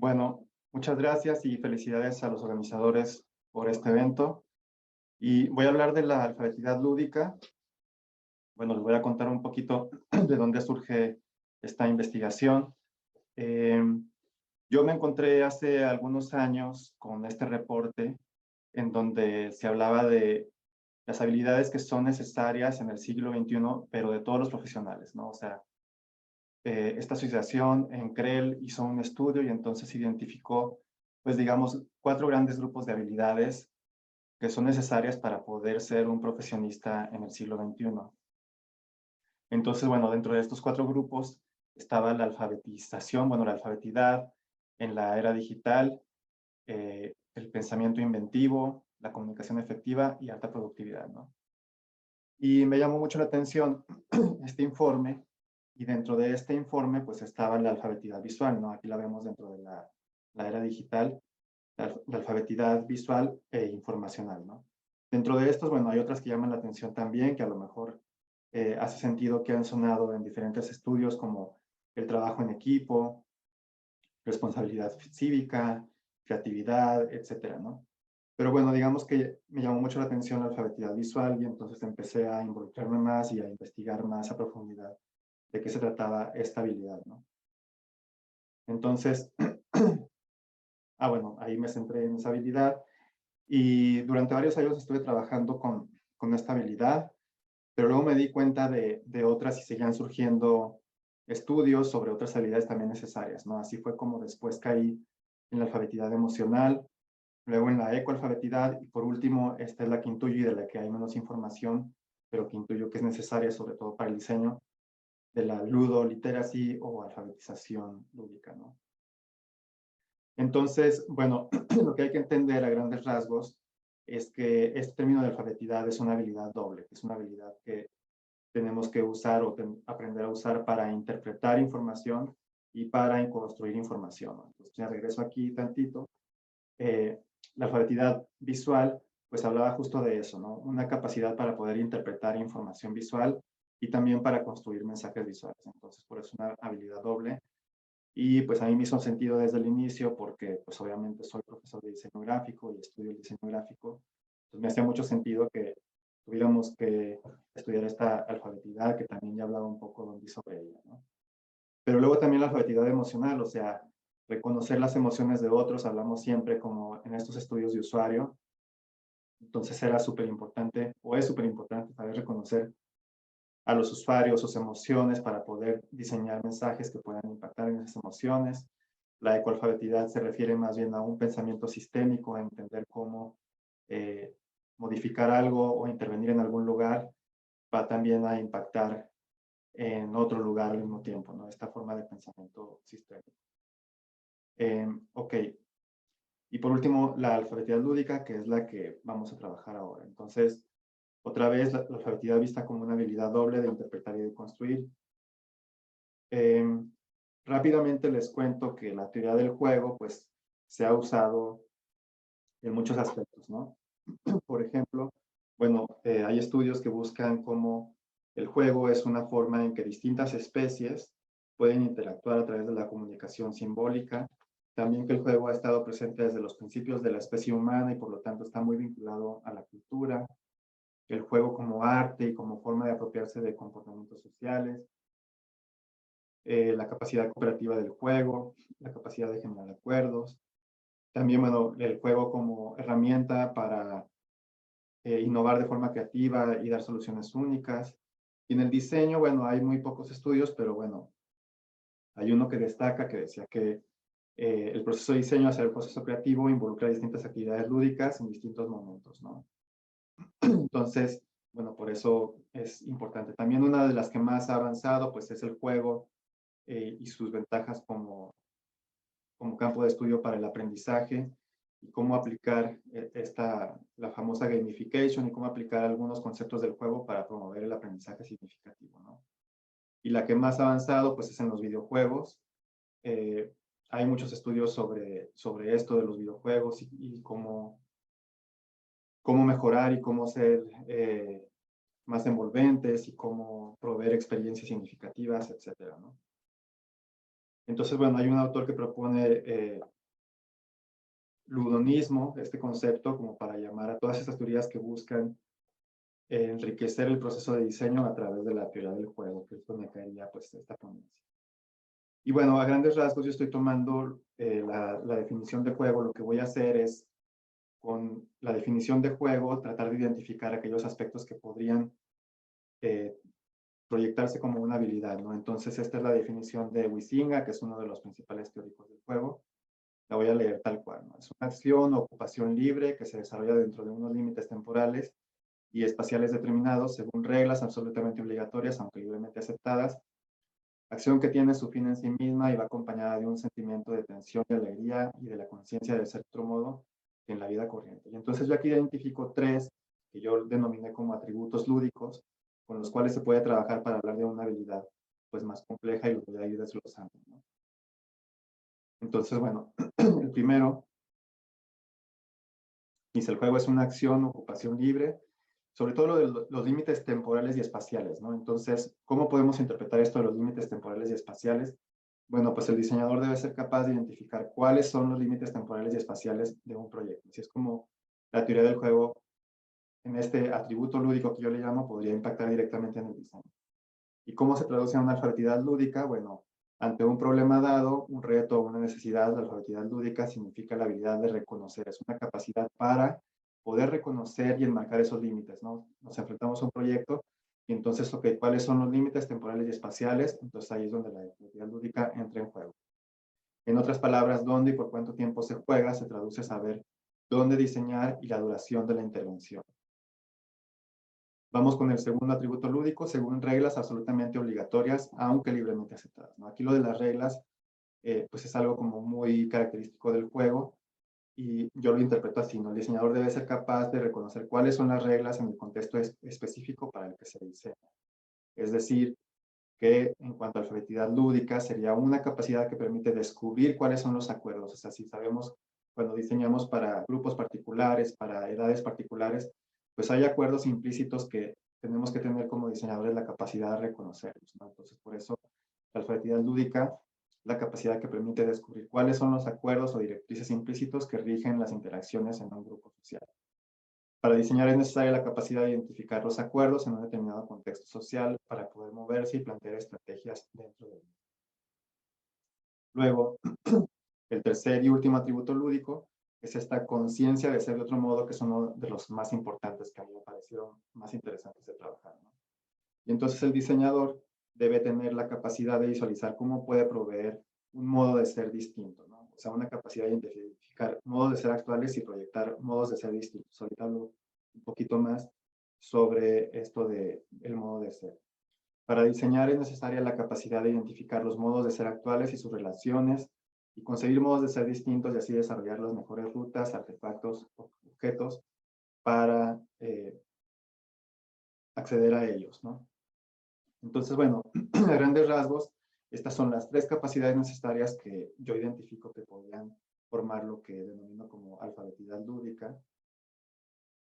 Bueno, muchas gracias y felicidades a los organizadores por este evento. Y voy a hablar de la alfabetidad lúdica. Bueno, les voy a contar un poquito de dónde surge esta investigación. Eh, yo me encontré hace algunos años con este reporte en donde se hablaba de las habilidades que son necesarias en el siglo XXI, pero de todos los profesionales, ¿no? O sea, esta asociación en CREL hizo un estudio y entonces identificó, pues digamos, 4 grandes grupos de habilidades que son necesarias para poder ser un profesionista en el siglo XXI. Entonces, bueno, dentro de estos 4 grupos estaba la alfabetización, bueno, la alfabetidad en la era digital, el pensamiento inventivo, la comunicación efectiva y alta productividad, ¿no? Y me llamó mucho la atención este informe, y dentro de este informe pues estaba la alfabetidad visual, ¿no? Aquí la vemos dentro de la era digital, la alfabetidad visual e informacional, ¿no? Dentro de estos, bueno, hay otras que llaman la atención también, que a lo mejor hace sentido que han sonado en diferentes estudios, como el trabajo en equipo, responsabilidad cívica, creatividad, etcétera, ¿no? Pero bueno, digamos que me llamó mucho la atención la alfabetidad visual y entonces empecé a involucrarme más y a investigar más a profundidad de qué se trataba esta habilidad, ¿no? Entonces, bueno, ahí me centré en esa habilidad y durante varios años estuve trabajando con esta habilidad, pero luego me di cuenta de otras y seguían surgiendo estudios sobre otras habilidades también necesarias, ¿no? Así fue como después caí en la alfabetidad emocional, luego en la ecoalfabetidad y por último, esta es la que intuyo y de la que hay menos información, pero que intuyo que es necesaria sobre todo para el diseño, de la ludoliteracy o alfabetización lúdica, ¿no? Entonces, bueno, lo que hay que entender a grandes rasgos es que este término de alfabetidad es una habilidad doble, es una habilidad que tenemos que usar o aprender a usar para interpretar información y para construir información, ¿no? Entonces, ya regreso aquí tantito. La alfabetidad visual, pues hablaba justo de eso, ¿no? Una capacidad para poder interpretar información visual y también para construir mensajes visuales. Entonces, por eso una habilidad doble. Y pues a mí me hizo sentido desde el inicio porque pues obviamente soy profesor de diseño gráfico y estudio el diseño gráfico. Entonces me hacía mucho sentido que tuviéramos que estudiar esta alfabetidad, que también ya hablaba un poco Don Di sobre ella, ¿no? Pero luego también la alfabetidad emocional, o sea, reconocer las emociones de otros, hablamos siempre como en estos estudios de usuario. Entonces era súper importante, o es súper importante saber reconocer a los usuarios sus emociones para poder diseñar mensajes que puedan impactar en esas emociones. La ecoalfabetidad se refiere más bien a un pensamiento sistémico, a entender cómo eh, modificar algo o intervenir en algún lugar va también a impactar en otro lugar al mismo tiempo, ¿no? Esta forma de pensamiento sistémico. Ok. Y por último, la alfabetidad lúdica, que es la que vamos a trabajar ahora. Entonces, otra vez, la alfabetidad vista como una habilidad doble de interpretar y de construir. Rápidamente les cuento que la teoría del juego, pues, se ha usado en muchos aspectos, ¿no? Por ejemplo, bueno, hay estudios que buscan cómo el juego es una forma en que distintas especies pueden interactuar a través de la comunicación simbólica. También que el juego ha estado presente desde los principios de la especie humana y por lo tanto está muy vinculado a la cultura. El juego como arte y como forma de apropiarse de comportamientos sociales. La capacidad cooperativa del juego, la capacidad de generar acuerdos. También, bueno, el juego como herramienta para innovar de forma creativa y dar soluciones únicas. Y en el diseño, bueno, hay muy pocos estudios, pero bueno, hay uno que destaca que decía que el proceso de diseño, hacer el proceso creativo, involucra distintas actividades lúdicas en distintos momentos, ¿no? Entonces, bueno, por eso es importante. También una de las que más ha avanzado, pues es el juego y sus ventajas como campo de estudio para el aprendizaje y cómo aplicar la famosa gamification y cómo aplicar algunos conceptos del juego para promover el aprendizaje significativo, ¿no? Y la que más ha avanzado, pues es en los videojuegos. Hay muchos estudios sobre esto de los videojuegos y cómo mejorar y cómo ser más envolventes y cómo proveer experiencias significativas, etcétera, ¿no? Entonces, bueno, hay un autor que propone ludonismo, este concepto, como para llamar a todas estas teorías que buscan enriquecer el proceso de diseño a través de la teoría del juego, que es donde caería pues esta ponencia. Y bueno, a grandes rasgos yo estoy tomando la definición de juego. Lo que voy a hacer es, con la definición de juego, tratar de identificar aquellos aspectos que podrían proyectarse como una habilidad, ¿no? Entonces, esta es la definición de Huizinga, que es uno de los principales teóricos del juego. La voy a leer tal cual, ¿no? Es una acción o ocupación libre que se desarrolla dentro de unos límites temporales y espaciales determinados según reglas absolutamente obligatorias, aunque libremente aceptadas. Acción que tiene su fin en sí misma y va acompañada de un sentimiento de tensión, de alegría y de la conciencia de ser otro modo que en la vida corriente. Y entonces yo aquí identifico tres que yo denominé como atributos lúdicos, con los cuales se puede trabajar para hablar de una habilidad pues más compleja y lo voy a ir desglosando, ¿no? Entonces, bueno, el primero dice: el juego es una acción, ocupación libre, sobre todo lo de los límites temporales y espaciales, ¿no? Entonces, ¿cómo podemos interpretar esto de los límites temporales y espaciales? Bueno, pues el diseñador debe ser capaz de identificar cuáles son los límites temporales y espaciales de un proyecto. Así es como la teoría del juego, en este atributo lúdico que yo le llamo, podría impactar directamente en el diseño. ¿Y cómo se traduce a una alfabetidad lúdica? Bueno, ante un problema dado, un reto o una necesidad, la alfabetidad lúdica significa la habilidad de reconocer. Es una capacidad para poder reconocer y enmarcar esos límites, ¿no? Nos enfrentamos a un proyecto y entonces, ok, ¿cuáles son los límites temporales y espaciales? Entonces ahí es donde la alfabetidad lúdica entra en juego. En otras palabras, dónde y por cuánto tiempo se juega se traduce a saber dónde diseñar y la duración de la intervención. Vamos con el segundo atributo lúdico, según reglas absolutamente obligatorias, aunque libremente aceptadas, ¿no? Aquí lo de las reglas, pues es algo como muy característico del juego y yo lo interpreto así, ¿no? El diseñador debe ser capaz de reconocer cuáles son las reglas en el contexto específico para el que se diseña. Es decir, que en cuanto a alfabetidad lúdica, sería una capacidad que permite descubrir cuáles son los acuerdos. O sea, si sabemos cuando diseñamos para grupos particulares, para edades particulares, pues hay acuerdos implícitos que tenemos que tener como diseñadores la capacidad de reconocerlos, ¿no? Entonces, por eso la alfabetidad lúdica, la capacidad que permite descubrir cuáles son los acuerdos o directrices implícitos que rigen las interacciones en un grupo social. Para diseñar es necesaria la capacidad de identificar los acuerdos en un determinado contexto social para poder moverse y plantear estrategias dentro de él. Luego, el tercer y último atributo lúdico es esta conciencia de ser de otro modo, que es uno de los más importantes, que a mí me parecieron más interesantes de trabajar, ¿no? Y entonces el diseñador debe tener la capacidad de visualizar cómo puede proveer un modo de ser distinto, ¿no? O sea, una capacidad de identificar modos de ser actuales y proyectar modos de ser distintos. Ahorita hablo un poquito más sobre esto de el modo de ser. Para diseñar es necesaria la capacidad de identificar los modos de ser actuales y sus relaciones y conseguir modos de ser distintos y así desarrollar las mejores rutas, artefactos, objetos para acceder a ellos, ¿no? Entonces, bueno, a grandes rasgos, estas son las tres capacidades necesarias que yo identifico que podrían formar lo que denomino como alfabetidad lúdica,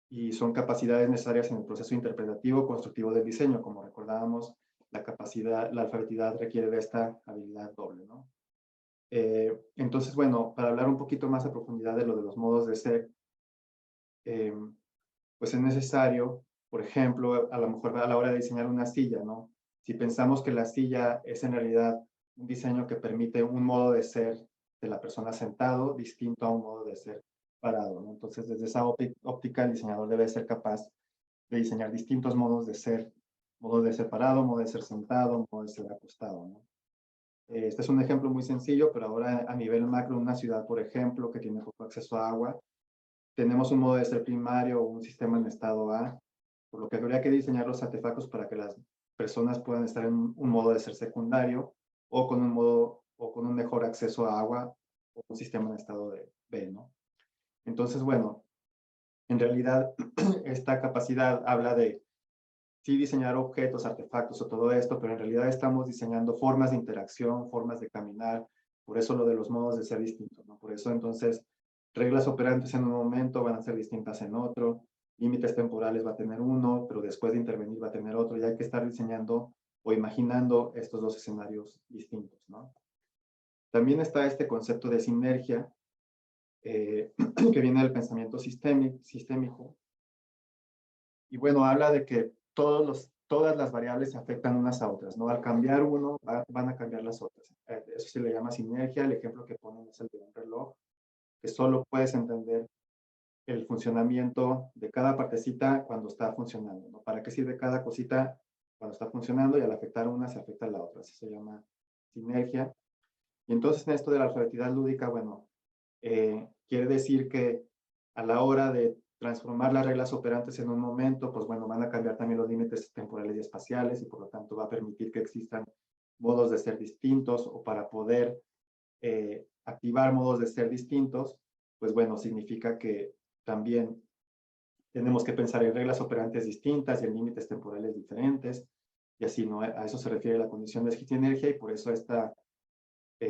y son capacidades necesarias en el proceso interpretativo constructivo del diseño. Como recordábamos, la alfabetidad requiere de esta habilidad doble, ¿no? Entonces, bueno, para hablar un poquito más a profundidad de lo de los modos de ser, pues es necesario, por ejemplo, a lo mejor a la hora de diseñar una silla, ¿no? Si pensamos que la silla es en realidad un diseño que permite un modo de ser de la persona sentado distinto a un modo de ser parado, ¿no? Entonces, desde esa óptica, el diseñador debe ser capaz de diseñar distintos modo de ser parado, modo de ser sentado, modo de ser acostado, ¿no? Este es un ejemplo muy sencillo, pero ahora a nivel macro, una ciudad, por ejemplo, que tiene poco acceso a agua, tenemos un modo de ser primario o un sistema en estado A, por lo que habría que diseñar los artefactos para que las personas puedan estar en un modo de ser secundario o con un mejor acceso a agua o un sistema en estado de B, ¿no? Entonces, bueno, en realidad esta capacidad habla de sí diseñar objetos, artefactos o todo esto, pero en realidad estamos diseñando formas de interacción, formas de caminar, por eso lo de los modos de ser distintos, ¿no? Por eso entonces reglas operantes en un momento van a ser distintas en otro, límites temporales va a tener uno, pero después de intervenir va a tener otro, y hay que estar diseñando o imaginando estos dos escenarios distintos, ¿no? También está este concepto de sinergia, que viene del pensamiento sistémico. Y bueno, habla de que todas las variables se afectan unas a otras, ¿no? Al cambiar uno, van a cambiar las otras. Eso se le llama sinergia. El ejemplo que ponen es el de un reloj, que solo puedes entender el funcionamiento de cada partecita cuando está funcionando, ¿no? ¿Para qué sirve cada cosita cuando está funcionando? Y al afectar una, se afecta a la otra. Eso se llama sinergia. Y entonces en esto de la alfabetidad lúdica, bueno, quiere decir que a la hora de transformar las reglas operantes en un momento, pues bueno, van a cambiar también los límites temporales y espaciales y por lo tanto va a permitir que existan modos de ser distintos o para poder activar modos de ser distintos, pues bueno, significa que también tenemos que pensar en reglas operantes distintas y en límites temporales diferentes y así, ¿no? A eso se refiere la condición de sinergia y por eso esta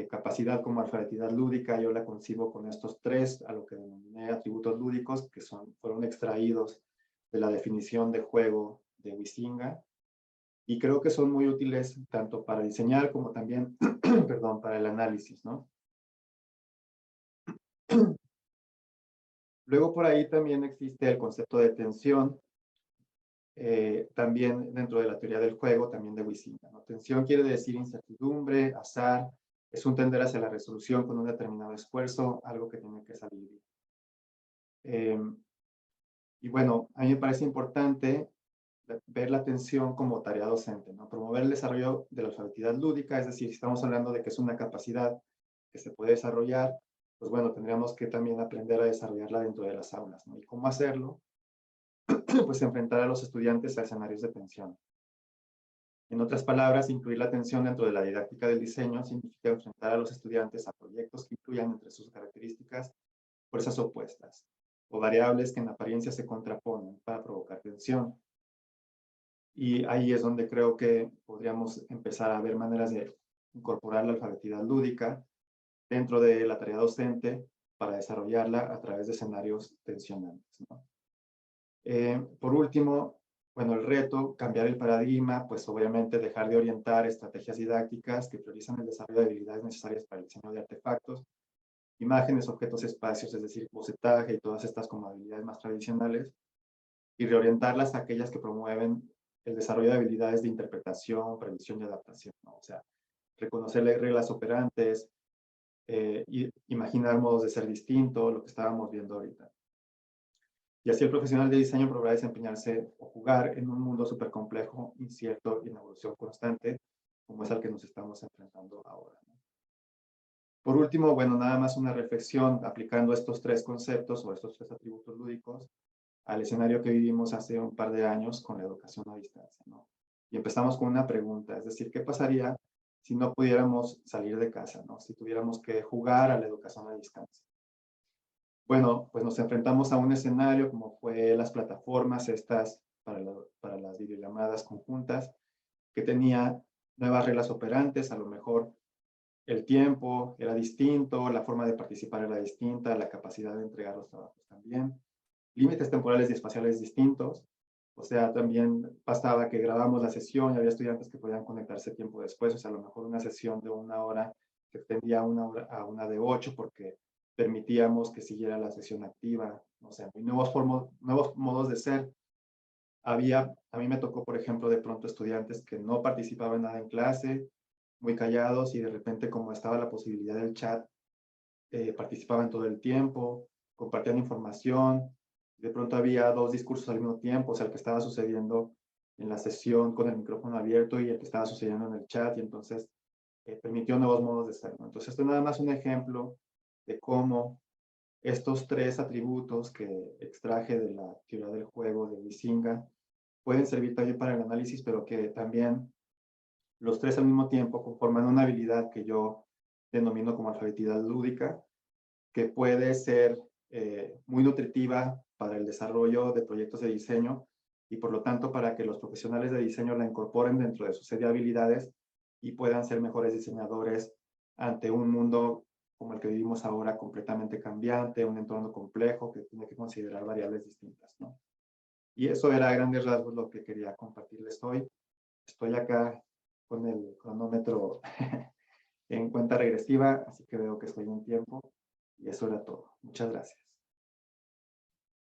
capacidad como alfabetidad lúdica, yo la concibo con estos tres, a lo que denominé atributos lúdicos, que fueron extraídos de la definición de juego de Huizinga, y creo que son muy útiles tanto para diseñar como también, perdón, para el análisis, ¿no? Luego por ahí también existe el concepto de tensión, también dentro de la teoría del juego, también de Huizinga, ¿no? Tensión quiere decir incertidumbre, azar, es un tender hacia la resolución con un determinado esfuerzo, algo que tiene que salir bien. Y bueno, a mí me parece importante ver la atención como tarea docente, ¿no? Promover el desarrollo de la alfabetidad lúdica, es decir, si estamos hablando de que es una capacidad que se puede desarrollar, pues bueno, tendríamos que también aprender a desarrollarla dentro de las aulas, ¿no? ¿Y cómo hacerlo? Pues enfrentar a los estudiantes a escenarios de tensión. En otras palabras, incluir la atención dentro de la didáctica del diseño significa enfrentar a los estudiantes a proyectos que incluyan entre sus características fuerzas opuestas o variables que en apariencia se contraponen para provocar tensión. Y ahí es donde creo que podríamos empezar a ver maneras de incorporar la alfabetidad lúdica dentro de la tarea docente para desarrollarla a través de escenarios tensionantes, ¿no? Por último, bueno, el reto, cambiar el paradigma, pues obviamente dejar de orientar estrategias didácticas que priorizan el desarrollo de habilidades necesarias para el diseño de artefactos, imágenes, objetos, espacios, es decir, bocetaje y todas estas como habilidades más tradicionales, y reorientarlas a aquellas que promueven el desarrollo de habilidades de interpretación, previsión y adaptación, ¿no? O sea, reconocer las reglas operantes, y imaginar modos de ser distinto, lo que estábamos viendo ahorita. Y así el profesional de diseño podrá desempeñarse o jugar en un mundo súper complejo, incierto y en evolución constante, como es al que nos estamos enfrentando ahora, ¿no? Por último, bueno, nada más una reflexión aplicando estos tres conceptos o estos tres atributos lúdicos al escenario que vivimos hace un par de años con la educación a distancia, ¿no? Y empezamos con una pregunta, es decir, ¿qué pasaría si no pudiéramos salir de casa, ¿no? Si tuviéramos que jugar a la educación a distancia. Bueno, pues nos enfrentamos a un escenario como fue las plataformas estas para las videollamadas conjuntas, que tenía nuevas reglas operantes, a lo mejor el tiempo era distinto, la forma de participar era distinta, la capacidad de entregar los trabajos también, límites temporales y espaciales distintos, o sea, también pasaba que grabamos la sesión y había estudiantes que podían conectarse tiempo después, o sea, a lo mejor una sesión de 1 hora que extendía a una de 8 porque permitíamos que siguiera la sesión activa, o sea, nuevos modos de ser. A mí me tocó, por ejemplo, de pronto estudiantes que no participaban nada en clase, muy callados y de repente como estaba la posibilidad del chat, participaban todo el tiempo, compartían información, de pronto había 2 discursos al mismo tiempo, o sea, el que estaba sucediendo en la sesión con el micrófono abierto y el que estaba sucediendo en el chat, y entonces permitió nuevos modos de ser, ¿no? Entonces, esto es nada más un ejemplo de cómo estos tres atributos que extraje de la teoría del juego de Huizinga pueden servir también para el análisis, pero que también los tres al mismo tiempo conforman una habilidad que yo denomino como alfabetidad lúdica, que puede ser muy nutritiva para el desarrollo de proyectos de diseño y por lo tanto para que los profesionales de diseño la incorporen dentro de su serie de habilidades y puedan ser mejores diseñadores ante un mundo como el que vivimos ahora, completamente cambiante, un entorno complejo que tiene que considerar variables distintas, ¿no? Y eso era a grandes rasgos lo que quería compartirles hoy. Estoy acá con el cronómetro en cuenta regresiva, así que veo que estoy en tiempo y eso era todo. Muchas gracias.